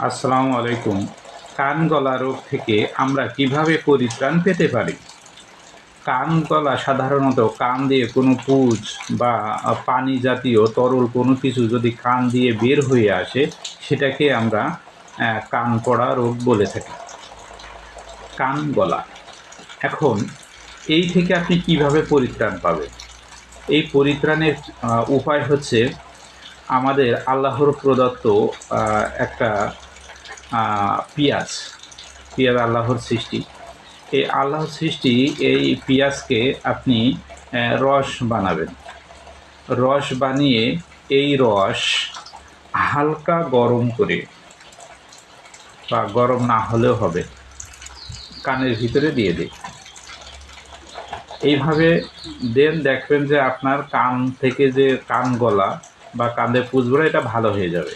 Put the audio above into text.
আসসালামু আলাইকুম। কান গলা রোগ থেকে আমরা কিভাবে পরিত্রাণ পেতে পারি? কান গলা সাধারণত কান দিয়ে কোনো পুঁজ বা পানি জাতীয় তরল কোনো কিছু যদি কান দিয়ে বের হয়ে আসে, সেটাকে আমরা কান পড়া রোগ বলে থাকি। কান গলা। এখন এই থেকে আপনি কিভাবে পরিত্রাণ পাবেন? এই পরিত্রাণের উপায় হচ্ছে আমাদের আল্লাহর প্রদত্ত একটা পিঁয়াজ। পিঁয়াজ আল্লাহর সৃষ্টি। এই আল্লাহর সৃষ্টি এই পিঁয়াজকে আপনি রস বানাবেন। রস বানিয়ে এই রস হালকা গরম করে, বা গরম না হলেও হবে, কানের ভিতরে দিয়ে দিন। এইভাবে দেখবেন যে আপনার কান থেকে যে কান গলা বা কানে পুঁজগুলো এটা ভালো হয়ে যাবে।